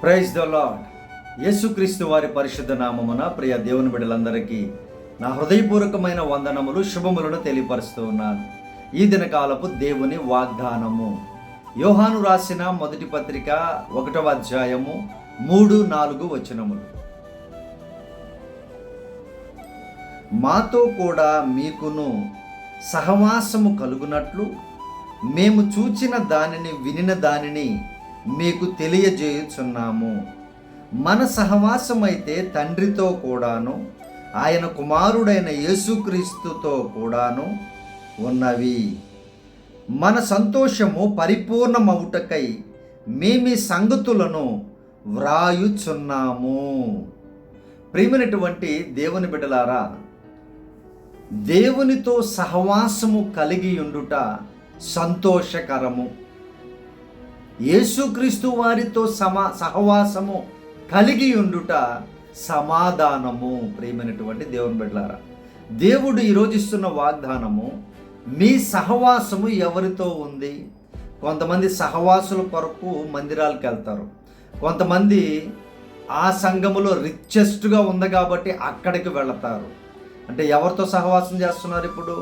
Praise the lord. యేసుక్రీస్తు వారి పరిశుద్ధ నామమున ప్రియ దేవుని బిడ్డలందరికీ నా హృదయపూర్వకమైన వందనములు, శుభములను తెలియపరుస్తూ ఉన్నాను. ఈ దినకాలపు దేవుని వాగ్దానము యోహాను రాసిన మొదటి పత్రిక 1వ అధ్యాయము 3-4 వచనములు. మాతో కూడా మీకును సహవాసము కలుగునట్లు మేము చూచిన దానిని వినిన దానిని మీకు తెలియజేయుచున్నాము. మన సహవాసం అయితే తండ్రితో కూడాను ఆయన కుమారుడైన యేసుక్రీస్తుతో కూడాను ఉన్నవి. మన సంతోషము పరిపూర్ణమవుటకై మేమీ సంగతులను వ్రాయుచున్నాము. ప్రియమైనటువంటి దేవుని బిడ్డలారా, దేవునితో సహవాసము కలిగి ఉండుట సంతోషకరము. యేసుక్రీస్తు వారితో సహవాసము కలిగి ఉండుట సమాధానము. ప్రియమైనటువంటి దేవుని బిడ్డలారా, దేవుడు ఈరోజు ఇస్తున్న వాగ్దానము, మీ సహవాసము ఎవరితో ఉంది? కొంతమంది సహవాసుల కొరకు మందిరాలకు వెళ్తారు. కొంతమంది ఆ సంఘములో రిచెస్ట్గా ఉంది కాబట్టి అక్కడికి వెళతారు. అంటే ఎవరితో సహవాసం చేస్తున్నారు? ఇప్పుడు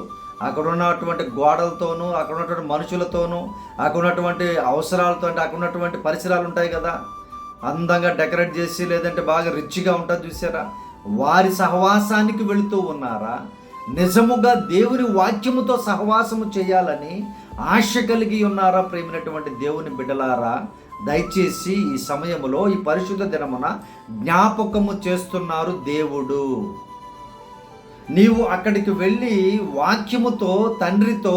అక్కడ ఉన్నటువంటి గోడలతోనూ, అక్కడ ఉన్నటువంటి మనుషులతోనూ, అక్కడ ఉన్నటువంటి అవసరాలతో, అంటే అక్కడ ఉన్నటువంటి పరిసరాలు ఉంటాయి కదా, అందంగా డెకరేట్ చేసి, లేదంటే బాగా రిచ్గా ఉంటుంది చూసారా, వారి సహవాసానికి వెళుతూ ఉన్నారా? నిజముగా దేవుని వాక్యముతో సహవాసము చేయాలని ఆశ కలిగి ఉన్నారా? ప్రేమైనటువంటి దేవుని బిడ్డలారా, దయచేసి ఈ సమయంలో, ఈ పరిశుద్ధ దినమున జ్ఞాపకము చేస్తున్నారు దేవుడు. నీవు అక్కడికి వెళ్ళి వాక్యముతో, తండ్రితో,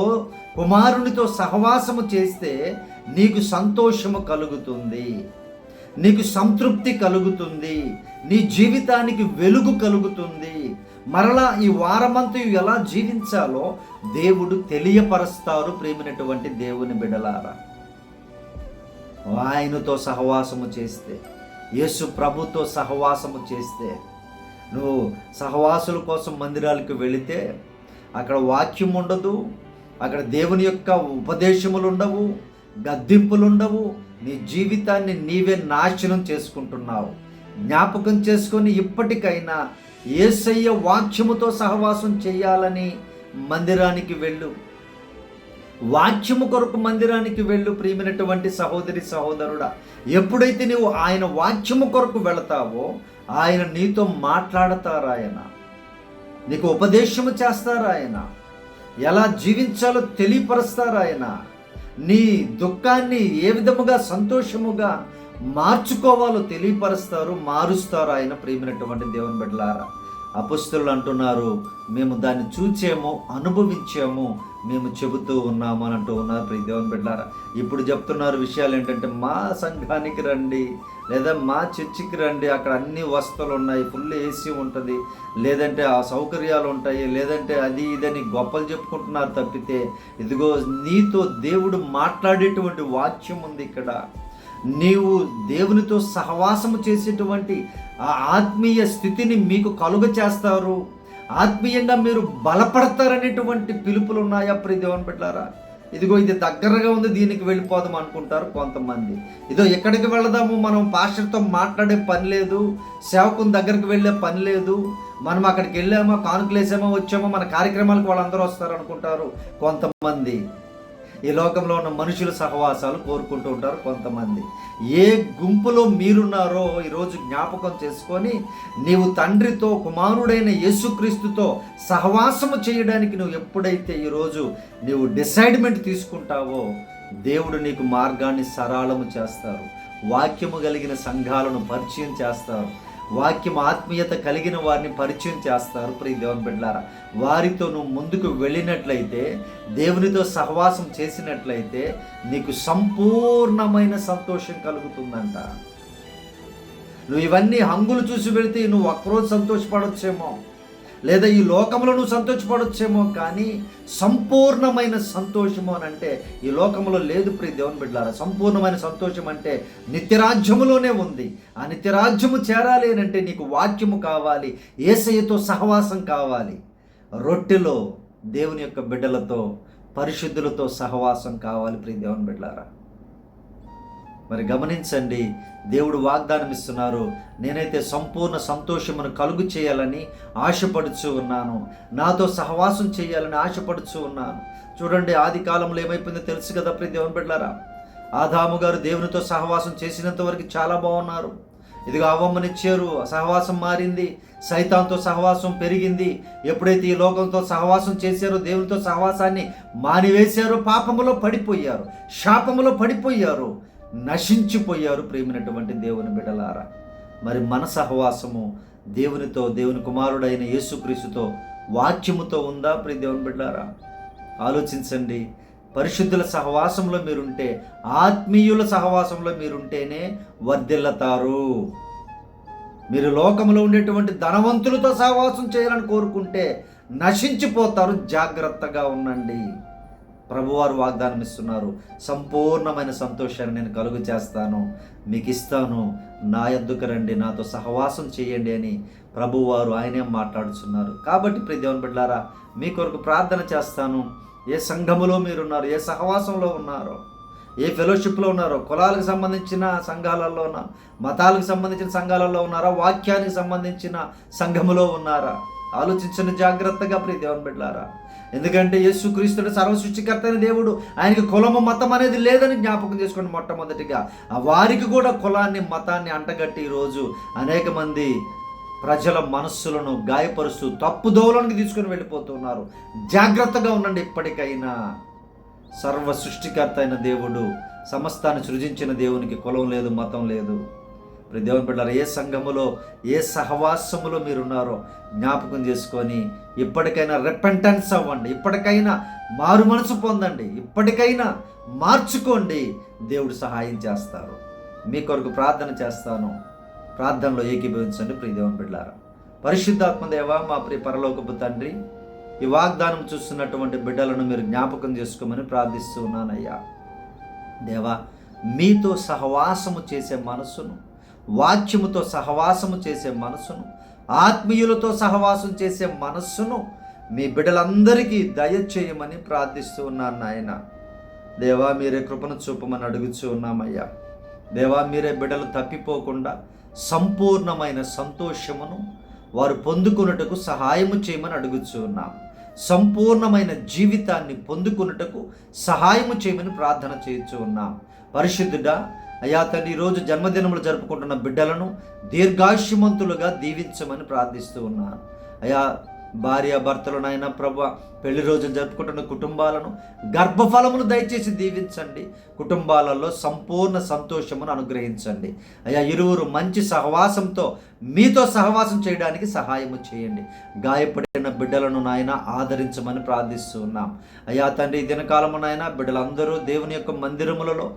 కుమారునితో సహవాసము చేస్తే నీకు సంతోషము కలుగుతుంది, నీకు సంతృప్తి కలుగుతుంది, నీ జీవితానికి వెలుగు కలుగుతుంది. మరలా ఈ వారమంతా ఎలా జీవించాలో దేవుడు తెలియపరుస్తారు. ప్రేమైనటువంటి దేవుని బిడ్డలారా, ఆయనతో సహవాసము చేస్తే, యేసు ప్రభుతో సహవాసము చేస్తే, నువ్వు సహవాసుల కోసం మందిరాలకు వెళితే అక్కడ వాక్యం ఉండదు, అక్కడ దేవుని యొక్క ఉపదేశములు ఉండవు, గద్దింపులు ఉండవు. నీ జీవితాన్ని నీవే నాశనం చేసుకుంటున్నావు. జ్ఞాపకం చేసుకొని ఇప్పటికైనా యేసయ్య వాక్యముతో సహవాసం చేయాలని మందిరానికి వెళ్ళు, వాక్యము కొరకు మందిరానికి వెళ్ళు. ప్రియమైనటువంటి సహోదరి, సహోదరుడా, ఎప్పుడైతే నువ్వు ఆయన వాక్యము కొరకు వెళతావో ఆయన నీతో మాట్లాడతారు, ఆయన నీకు ఉపదేశము చేస్తారు, ఆయన ఎలా జీవించాలో తెలియపరుస్తారు, ఆయన నీ దుఃఖాన్ని ఏ విధముగా సంతోషముగా మార్చుకోవాలో తెలియపరుస్తారు, మారుస్తారు ఆయన. ప్రియమైనటువంటి దేవుని బిడ్డలారా, అపొస్తలులు అంటున్నారు, మేము దాన్ని చూచాము, అనుభవించాము, మేము చెబుతూ ఉన్నాము అని అంటూ ఉన్నారు. ప్రియ దేవుని బిడ్డలారా, ఇప్పుడు చెప్తున్నారు విషయాలు ఏంటంటే, మా సంఘానికి రండి, లేదా మా చర్చికి రండి, అక్కడ అన్ని వస్తువులు ఉన్నాయి, ఫుల్ ఏసీ ఉంటుంది, లేదంటే ఆ సౌకర్యాలు ఉంటాయి, లేదంటే అది ఇదని గొప్పలు చెప్పుకుంటున్నారు తప్పితే, ఇదిగో నీతో దేవుడు మాట్లాడేటువంటి వాక్యం ఉంది ఇక్కడ. నీవు దేవునితో సహవాసము చేసేటువంటి ఆ ఆత్మీయ స్థితిని మీకు కలుగ చేస్తారు, ఆత్మీయంగా మీరు బలపడతారనేటువంటి పిలుపులు ఉన్నాయా ప్రియ దేవుని బిడ్డలారా? ఇదిగో ఇది దగ్గరగా ఉంది, దీనికి వెళ్ళిపోదాం అనుకుంటారు కొంతమంది. ఇదో ఎక్కడికి వెళదాము, మనం పాస్టర్తో మాట్లాడే పని లేదు, సేవకుని దగ్గరికి వెళ్ళే పని లేదు, మనం అక్కడికి వెళ్ళామో, కానుకలు వేసామో, వచ్చామో, మన కార్యక్రమాలకు వాళ్ళందరూ వస్తారు అనుకుంటారు కొంతమంది. ఈ లోకంలో ఉన్న మనుషుల సహవాసాలు కోరుకుంటూ ఉంటారు కొంతమంది. ఏ గుంపులో మీరున్నారో ఈరోజు జ్ఞాపకం చేసుకొని, నీవు తండ్రితో, కుమారుడైన యేసుక్రీస్తుతో సహవాసము చేయడానికి నువ్వు ఎప్పుడైతే ఈరోజు నీవు డిసైడ్మెంట్ తీసుకుంటావో, దేవుడు నీకు మార్గాన్ని సరళము చేస్తారు. వాక్యము కలిగిన సంఘాలను పరిచయం చేస్తారు, వాక్యం ఆత్మీయత కలిగిన వారిని పరిచయం చేస్తారు. ప్రియ దేవుని బిడ్డలారా, వారితో నువ్వు ముందుకు వెళ్ళినట్లయితే, దేవునితో సహవాసం చేసినట్లయితే నీకు సంపూర్ణమైన సంతోషం కలుగుతుందంట. నువ్వు ఇవన్నీ హంగులు చూసి వెళితే నువ్వు ఒక్కరోజు సంతోషపడొచ్చేమో, లేదా ఈ లోకంలో నువ్వు సంతోషపడొచ్చేమో, కానీ సంపూర్ణమైన సంతోషము అని అంటే ఈ లోకంలో లేదు ప్రియ దేవుని బిడ్డలారా. సంపూర్ణమైన సంతోషం అంటే నిత్యరాజ్యములోనే ఉంది. ఆ నిత్యరాజ్యము చేరాలి అని అంటే నీకు వాక్యము కావాలి, యేసయ్యతో సహవాసం కావాలి. రొట్టెలో దేవుని యొక్క బిడ్డలతో, పరిశుద్ధులతో సహవాసం కావాలి ప్రియ దేవుని బిడ్డలారా. మరి గమనించండి, దేవుడు వాగ్దానం ఇస్తున్నారు, నేనైతే సంపూర్ణ సంతోషమును కలుగు చేయాలని ఆశపడుచు ఉన్నాను, నాతో సహవాసం చేయాలని ఆశపడుచు ఉన్నాను. చూడండి, ఆది కాలంలో ఏమైపోయిందో తెలుసు కదా ప్రియ దేవుని బిడ్డలారా. ఆదాము గారు దేవునితో సహవాసం చేసినంత వరకు చాలా బాగున్నారు. ఇదిగో అవ్వమ్మనిచ్చారు, సహవాసం మారింది, సైతాన్తో సహవాసం పెరిగింది. ఎప్పుడైతే ఈ లోకంతో సహవాసం చేశారో, దేవునితో సహవాసాన్ని మానివేశారో, పాపములో పడిపోయారు, శాపములో పడిపోయారు, నశించిపోయారు. ప్రేమైనటువంటి దేవుని బిడ్డలారా, మరి మన సహవాసము దేవునితో, దేవుని కుమారుడైన యేసుక్రీస్తుతో, వాక్యముతో ఉందా ప్రియ దేవుని బిడ్డలారా? ఆలోచించండి. పరిశుద్ధుల సహవాసంలో మీరుంటే, ఆత్మీయుల సహవాసంలో మీరుంటేనే వర్ధిల్లుతారు. మీరు లోకంలో ఉండేటువంటి ధనవంతులతో సహవాసం చేయాలని కోరుకుంటే నశించిపోతారు. జాగ్రత్తగా ఉండండి. ప్రభువారు వాగ్దానం ఇస్తున్నారు, సంపూర్ణమైన సంతోషాన్ని నేను కలుగు చేస్తాను, మీకు ఇస్తాను, నా యొద్దకు రండి, నాతో సహవాసం చేయండి అని ప్రభువారు ఆయనే మాట్లాడుతున్నారు. కాబట్టి ప్రియ దేవుని బిడ్డలారా, మీ కొరకు ప్రార్థన చేస్తాను. ఏ సంఘములో మీరున్నారో, ఏ సహవాసంలో ఉన్నారో, ఏ ఫెలోషిప్లో ఉన్నారో, కులాలకు సంబంధించిన సంఘాలలో, మతాలకు సంబంధించిన సంఘాలలో ఉన్నారా, వాక్యానికి సంబంధించిన సంఘములో ఉన్నారా? ఆలోచించండి జాగ్రత్తగా ప్రియ దేవుని బిడ్డలారా. ఎందుకంటే యేసుక్రీస్తుడు సర్వసృష్టికర్త అయిన దేవుడు, ఆయనకి కులము మతం అనేది లేదని జ్ఞాపకం చేసుకోండి. మొట్టమొదటిగా వారికి కూడా కులాన్ని మతాన్ని అంటగట్టి ఈరోజు అనేక మంది ప్రజల మనస్సులను గాయపరుస్తూ తప్పుదోవలోనికి తీసుకుని వెళ్ళిపోతున్నారు. జాగ్రత్తగా ఉండండి. ఇప్పటికైనా సర్వ సృష్టికర్త అయిన దేవుడు, సమస్తాన్ని సృజించిన దేవునికి కులం లేదు, మతం లేదు. ఇప్పుడు దేవుని బిడ్డలారా, ఏ సంఘములో, ఏ సహవాసములో మీరున్నారో జ్ఞాపకం చేసుకొని ఇప్పటికైనా రిపెంటెన్స్ అవ్వండి, ఇప్పటికైనా మారు మనసు పొందండి, ఇప్పటికైనా మార్చుకోండి. దేవుడు సహాయం చేస్తారు. మీ కొరకు ప్రార్థన చేస్తాను. ప్రార్థనలో ఏకీభవించండి ప్రియ దేవుని బిడ్డలారా. పరిశుద్ధాత్మ దేవా, మా ప్రియ పరలోకపు తండ్రి, ఈ వాగ్దానం చూస్తున్నటువంటి బిడ్డలను మీరు జ్ఞాపకం చేసుకోమని ప్రార్థిస్తూ ఉన్నానయ్యా. దేవా, మీతో సహవాసము చేసే మనసును, వాక్యముతో సహవాసము చేసే మనసును, ఆత్మీయులతో సహవాసం చేసే మనస్సును మీ బిడ్డలందరికీ దయచేయమని ప్రార్థిస్తూ ఉన్నాను నాయన. దేవా, మీరే కృపను చూపమని అడుగుతూ ఉన్నామయ్యా. దేవా, మీరే బిడ్డలు తప్పిపోకుండా సంపూర్ణమైన సంతోషమును వారు పొందుకున్నటకు సహాయము చేయమని అడుగుతూ ఉన్నాం. సంపూర్ణమైన జీవితాన్ని పొందుకున్నటకు సహాయము చేయమని ప్రార్థన చేస్తూ ఉన్నాం. పరిశుద్ధుడా అయ్యా తండ్రి, ఈరోజు జన్మదినములు జరుపుకుంటున్న బిడ్డలను దీర్ఘాయుష్యమంతులుగా దీవించమని ప్రార్థిస్తూ ఉన్నాను. అయ్యా, భార్య భర్తలు నాయన ప్రభు, పెళ్లి రోజులు జరుపుకుంటున్న కుటుంబాలను గర్భఫలమును దయచేసి దీవించండి. కుటుంబాలలో సంపూర్ణ సంతోషమును అనుగ్రహించండి. అయ్యా, ఇరువురు మంచి సహవాసంతో మీతో సహవాసం చేయడానికి సహాయము చేయండి. గాయపడిన బిడ్డలను నాయన ఆదరించమని ప్రార్థిస్తూ ఉన్నాం. అయ్యా తండ్రి, ఈ దినకాలము నాయన బిడ్డలందరూ దేవుని యొక్క మందిరములలో,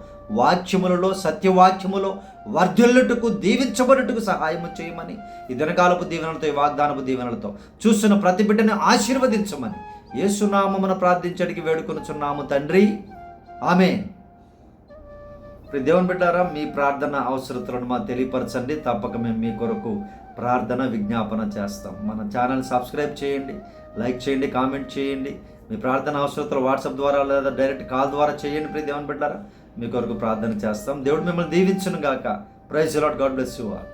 వాక్యములలో, సత్యవాక్యములో వర్ధిల్లుటకు, దీవించబడుటకు సహాయము చేయమని ఈ దినకాలపు దీవెనలతో, ఈ వాగ్దానపు దీవెనలతో చూస్తున్న ప్రతి బిడ్డని ఆశీర్వదించమని యేసునామమున ప్రార్థించడానికి వేడుకొనుచున్నాము తండ్రి, ఆమేన్. దేవుని బిడ్డారా, మీ ప్రార్థన అవసరతలను మాకు తెలియపరచండి. తప్పక మేము మీ కొరకు ప్రార్థన విజ్ఞాపన చేస్తాం. మన ఛానల్ సబ్స్క్రైబ్ చేయండి, లైక్ చేయండి, కామెంట్ చేయండి. మీ ప్రార్థన అవసరతలు వాట్సాప్ ద్వారా లేదా డైరెక్ట్ కాల్ ద్వారా చేయండి. ప్రియ దేవుని బిడ్డారా, మీ కొరకు ప్రార్థన చేస్తాం. దేవుడు మిమ్మల్ని దీవించును గాక. Praise the Lord. God bless you all.